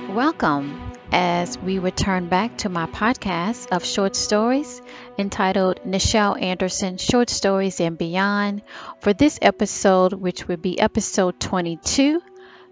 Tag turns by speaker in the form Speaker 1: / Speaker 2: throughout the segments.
Speaker 1: Welcome as we return back to my podcast of short stories entitled Nichel Anderson Short Stories and Beyond for this episode, which would be episode 22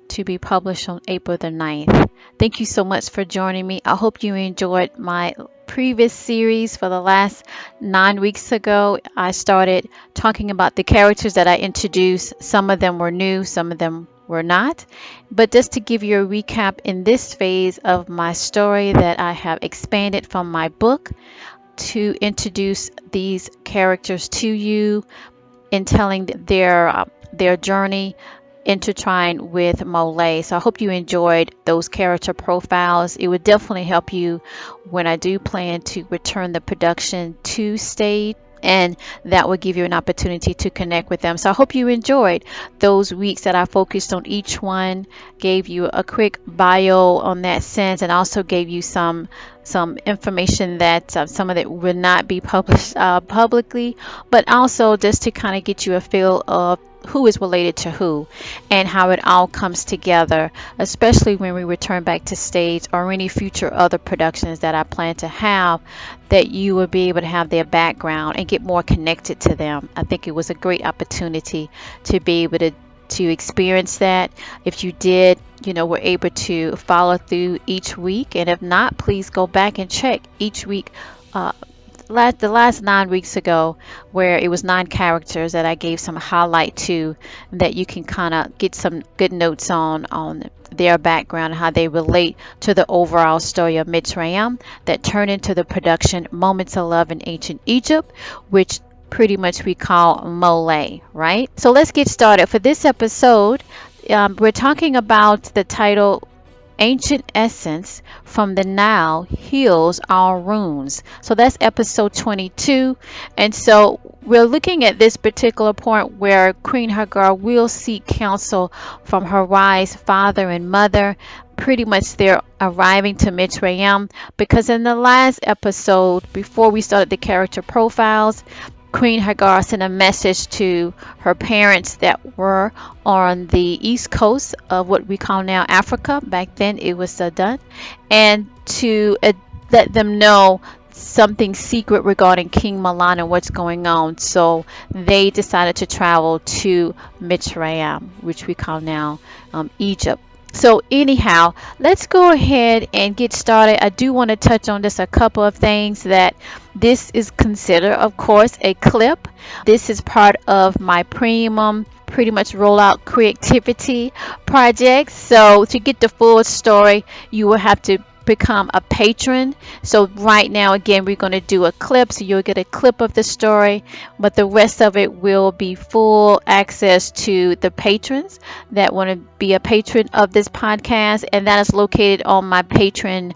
Speaker 1: to be published on April the 9th. Thank you so much for joining me. I hope you enjoyed my previous series. For the last 9 weeks ago, I started talking about the characters that I introduced. Some of them were new, some of them were not. But just to give you a recap in this phase of my story that I have expanded from my book to introduce these characters to you in telling their journey intertwined with MOLIAE. So I hope you enjoyed those character profiles. It would definitely help you when I do plan to return the production to stage, and that will give you an opportunity to connect with them. So I hope you enjoyed those weeks that I focused on each one, gave you a quick bio on that sense, and also gave you some information that some of it will not be published publicly, but also just to kind of get you a feel of who is related to who and how it all comes together, especially when we return back to stage or any future other productions that I plan to have, that you will be able to have their background and get more connected to them. I think it was a great opportunity to be able to experience that. If you did, were able to follow through each week, and if not, please go back and check each week. The last 9 weeks ago, where it was 9 characters that I gave some highlight to, that you can kind of get some good notes on their background and how they relate to the overall story of Mitsrayim that turned into the production Moments of Love in Ancient Egypt, which pretty much we call MOLIAE, right? So let's get started. For this episode, we're talking about the title Ancient Essence from the Nile Heals All Wounds. So that's episode 22. And so we're looking at this particular point where Queen Hagar will seek counsel from her wise father and mother. Pretty much they're arriving to Mitsrayim, because in the last episode, before we started the character profiles, Queen Hagar sent a message to her parents that were on the east coast of what we call now Africa. Back then it was Sudan, and to let them know something secret regarding King Mahlon and what's going on. So they decided to travel to Mitsrayim, which we call now Egypt. So anyhow, let's go ahead and get started. I do want to touch on just a couple of things. That this is considered, of course, a clip. This is part of my premium, pretty much rollout creativity project. So to get the full story, you will have to become a patron. So right now, again, we're going to do a clip, so you'll get a clip of the story, but the rest of it will be full access to the patrons that want to be a patron of this podcast, and that is located on my Patron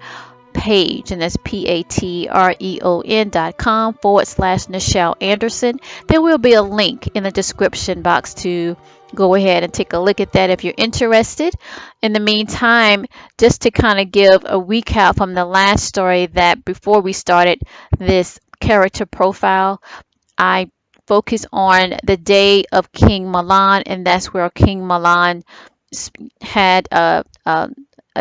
Speaker 1: page, and that's patreon.com/Nichel Anderson. There will be a link in the description box to go ahead and take a look at that if you're interested. In the meantime, just to kind of give a recap from the last story, that before we started this character profile, I focused on the day of King Mahlon, and that's where King Mahlon had a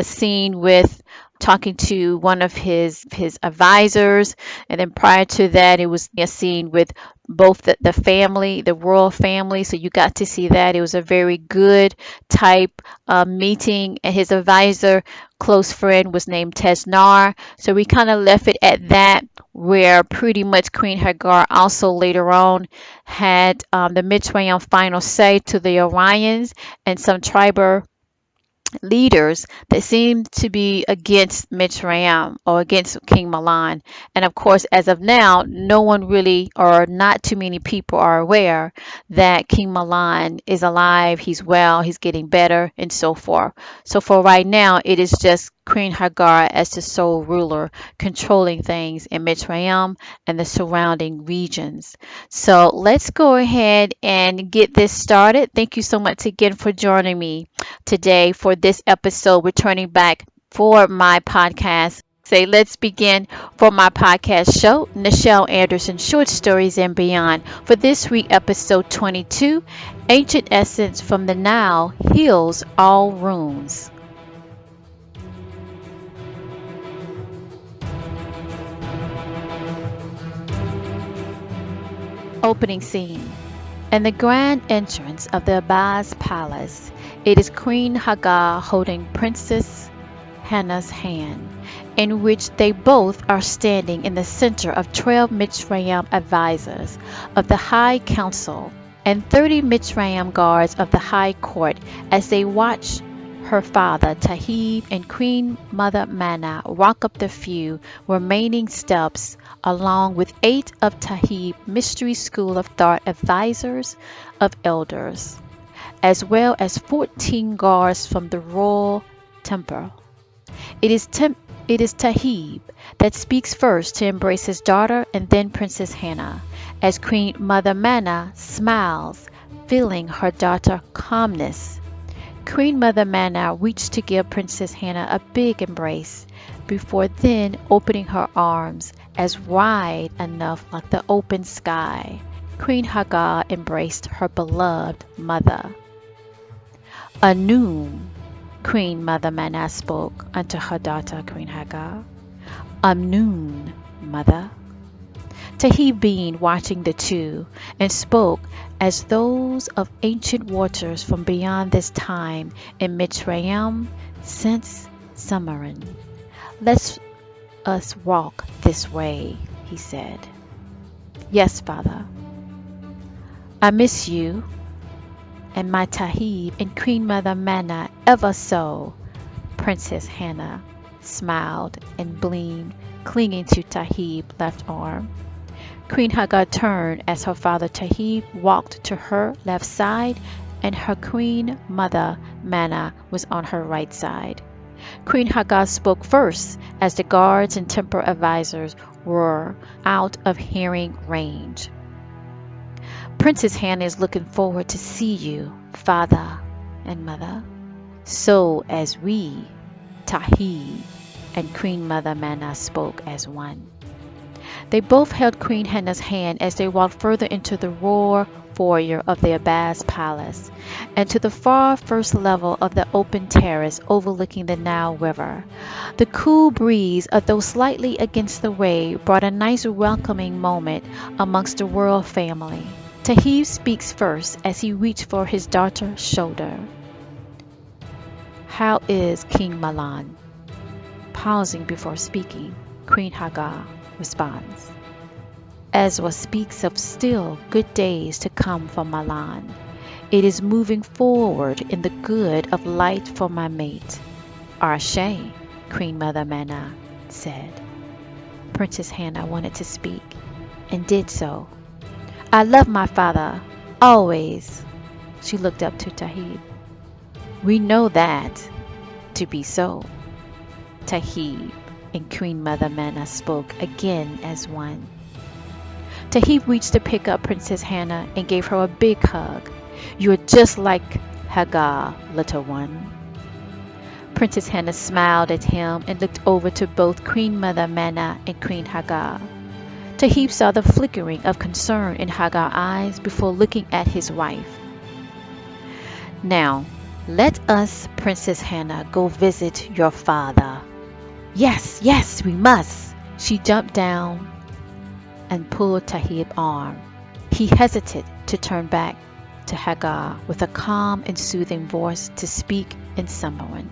Speaker 1: scene with talking to one of his advisors, and then prior to that it was a scene with both the family, the royal family. So you got to see that. It was a very good type meeting, and his advisor, close friend, was named Tesnar. So we kind of left it at that, where pretty much Queen Hagar also later on had the Mitsrayim final say to the Orions and some tribal leaders that seem to be against Mitsrayim or against King Mahlon. And of course, as of now, no one really, or not too many people, are aware that King Mahlon is alive, he's well, he's getting better, and so forth. So for right now, it is just Queen Hagar as the sole ruler controlling things in Mitsrayim and the surrounding regions. So let's go ahead and get this started. Thank you so much again for joining me today for this episode, returning back for my podcast. Let's begin for my podcast show, Nichel Anderson Short Stories and Beyond. For this week, episode 22, Ancient Essence from the Nile Heals All Wounds. Opening scene. In the grand entrance of the Abbas palace, it is Queen Hagar holding Princess Hannah's hand, in which they both are standing in the center of 12 Mitsrayim advisors of the High Council and 30 Mitsrayim guards of the High Court as they watch her father Tayyib and Queen Mother Mana walk up the few remaining steps along with 8 of Tayyib Mystery School of Thought advisors of elders, as well as 14 guards from the royal temple. It is Tayyib that speaks first to embrace his daughter and then Princess Hannah, as Queen Mother Mana smiles, feeling her daughter's calmness. Queen Mother Mana reached to give Princess Hannah a big embrace, before then opening her arms as wide enough like the open sky. Queen Hagar embraced her beloved mother. Anum, Queen Mother Mana spoke unto her daughter Queen Hagar. Amnun, mother. Tayyib being watching the two, and spoke as those of ancient waters from beyond this time in Mitsrayim since Summarin. Let us walk this way, he said. Yes, father. I miss you and my Tayyib and Queen Mother Mana ever so. Princess Hannah smiled and beamed, clinging to Tayyib's left arm. Queen Hagar turned as her father Tayyib walked to her left side, and her Queen Mother Mana was on her right side. Queen Hagar spoke first as the guards and temple advisors were out of hearing range. Princess Hannah is looking forward to see you, father and mother. So as we, Tayyib and Queen Mother Mana spoke as one. They both held Queen Hannah's hand as they walked further into the royal foyer of the Abbas palace and to the far first level of the open terrace overlooking the Nile River. The cool breeze, although slightly against the wave, brought a nice welcoming moment amongst the royal family. Tayyib speaks first as he reached for his daughter's shoulder. How is King Mahlon? Pausing before speaking, Queen Hagar responds. Ezra speaks of still good days to come for Mahlon. It is moving forward in the good of light for my mate. Arshay, Queen Mother Mana said. Princess Hannah wanted to speak and did so. I love my father, always. She looked up to Tayyib. We know that to be so. Tayyib and Queen Mother Mana spoke again as one. Tayyib reached to pick up Princess Hannah and gave her a big hug. You are just like Hagar, little one. Princess Hannah smiled at him and looked over to both Queen Mother Mana and Queen Hagar. Tayyib saw the flickering of concern in Hagar's eyes before looking at his wife. Now, let us, Princess Hannah, go visit your father. Yes, yes, we must. She jumped down and pulled Tayyib's arm. He hesitated to turn back to Hagar with a calm and soothing voice to speak in Summarin.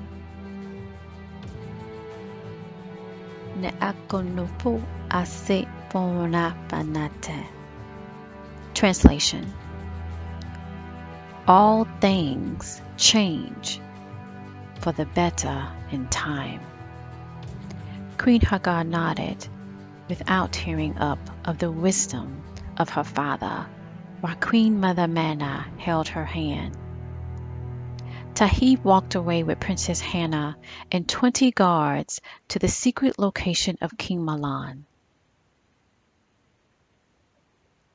Speaker 1: Translation. All things change for the better in time. Queen Hagar nodded without tearing up of the wisdom of her father, while Queen Mother Mana held her hand. Tayyib walked away with Princess Hannah and 20 guards to the secret location of King Mahlon.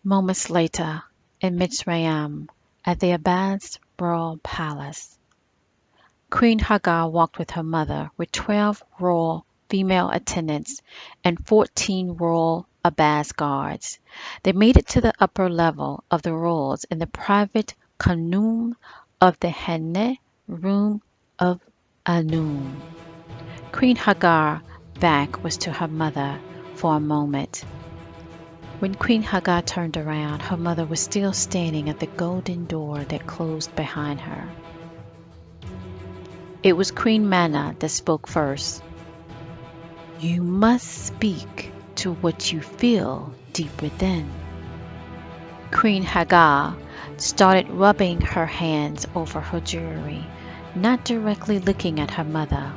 Speaker 1: Moments later, in Mitsrayim, at the Abbas royal palace, Queen Hagar walked with her mother with 12 royal female attendants and 14 royal Abbas guards. They made it to the upper level of the royals in the private kanum of the Henne room of Anum. Queen Hagar's back was to her mother for a moment. When Queen Hagar turned around, her mother was still standing at the golden door that closed behind her. It was Queen Mahlon that spoke first. "You must speak to what you feel deep within." Queen Hagar started rubbing her hands over her jewelry, not directly looking at her mother.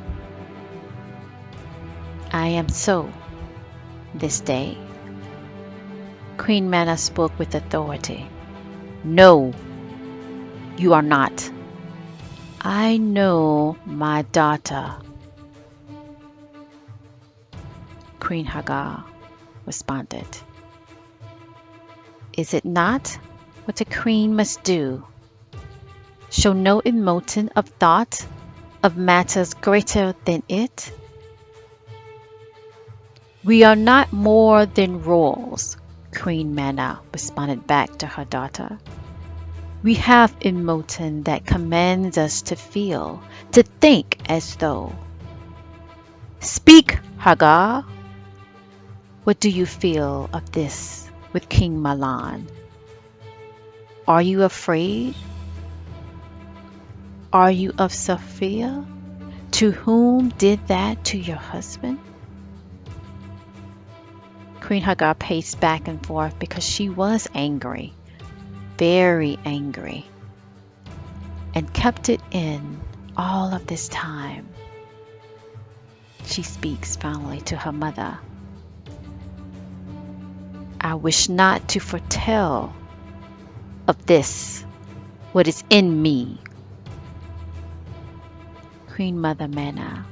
Speaker 1: "I am so this day." Queen Mahlon spoke with authority. "No, you are not. I know my daughter." Queen Hagar responded. "Is it not what a queen must do? Show no emotion of thought of matters greater than it?" "We are not more than royals," Queen Mahlon responded back to her daughter. "We have emotion that commands us to feel, to think as though." "Speak, Hagar. What do you feel of this with King Mahlon? Are you afraid? Are you of Sophia, to whom did that to your husband?" Queen Hagar paced back and forth because she was angry, very angry, and kept it in all of this time. She speaks finally to her mother. "I wish not to foretell of this what is in me." Queen Mother Mahlon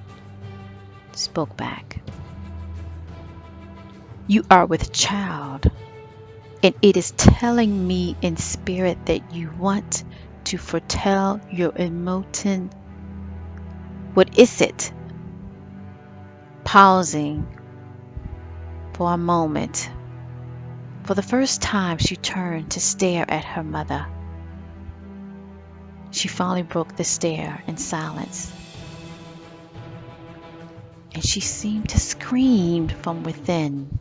Speaker 1: spoke back. "You are with child, and it is telling me in spirit that you want to foretell your emotion. What is it?" Pausing for a moment, for the first time she turned to stare at her mother. She finally broke the stare in silence, and she seemed to scream from within.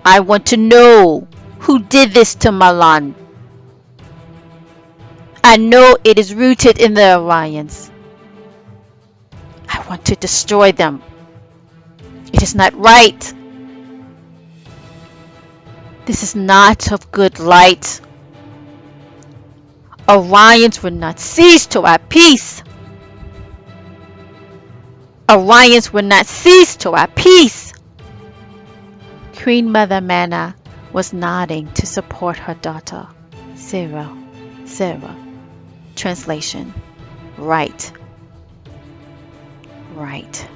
Speaker 1: "I want to know who did this to Mahlon. I know it is rooted in the alliance. I want to destroy them. It is not right. This is not of good light. Alliance will not cease till our peace. Alliance will not cease till our peace." Queen Mother Mahlon was nodding to support her daughter. Sarah. Translation: Right. Right.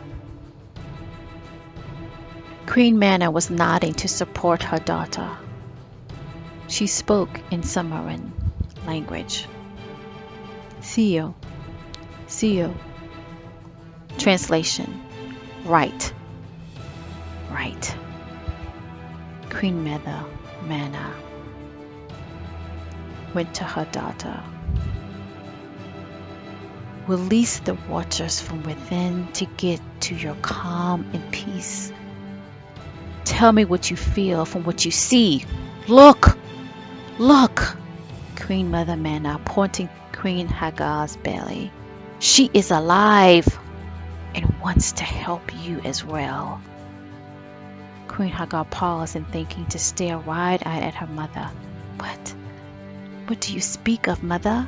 Speaker 1: Queen Mahlon was nodding to support her daughter. She spoke in Sumerian language. Theo. Translation: Right. Right. Queen Mother Mahlon went to her daughter. "Release the waters from within to get to your calm and peace. Tell me what you feel from what you see. Look! Look!" Queen Mother Mahlon pointing Queen Hagar's belly. "She is alive and wants to help you as well." Queen Hagar paused in thinking to stare wide-eyed at her mother. What do you speak of, Mother?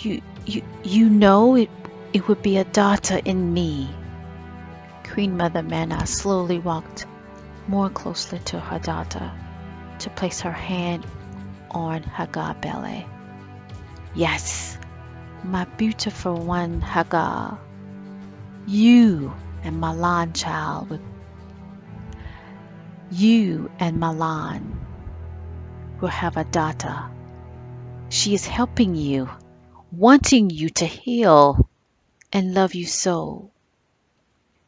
Speaker 1: You know it would be a daughter in me." Queen Mother Mahlon slowly walked more closely to her daughter to place her hand on Hagar's belly. "Yes, my beautiful one Hagar, you and Mahlon, child, you and Mahlon will have a daughter. She is helping you, wanting you to heal and love you so.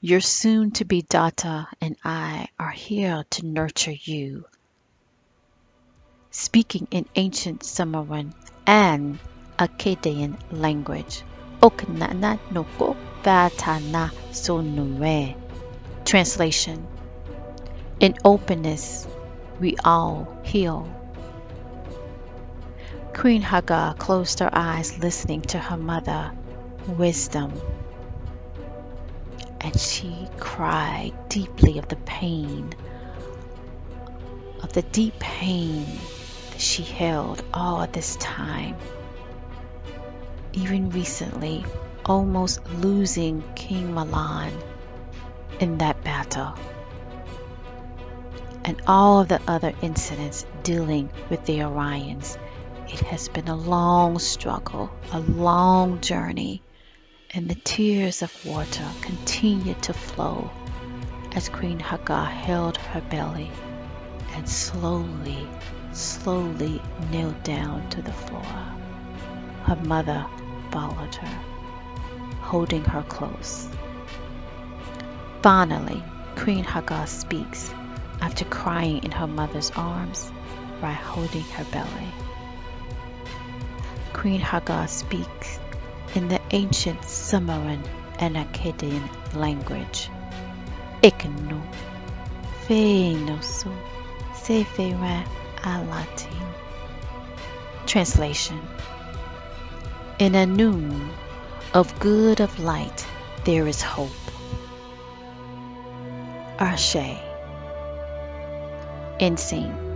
Speaker 1: Your soon-to-be daughter and I are here to nurture you." Speaking in ancient Sumerian and Akkadian language. Oknana noko vatana sonue. Translation: In openness, we all heal. Queen Hagar closed her eyes listening to her mother, wisdom, and she cried deeply of the pain, of the deep pain that she held all this time. Even recently, almost losing King Mahlon in that battle, and all of the other incidents dealing with the Orions. It has been a long struggle, a long journey, and the tears of water continued to flow as Queen Hagar held her belly and slowly, slowly knelt down to the floor. Her mother followed her, holding her close. Finally, Queen Hagar speaks after crying in her mother's arms while holding her belly. Queen Hagar speaks in the ancient Sumerian and Akkadian language. Iknu, Feinosu, Sefera Alatin. Translation: in a noon of good of light there is hope. Ashe. End scene.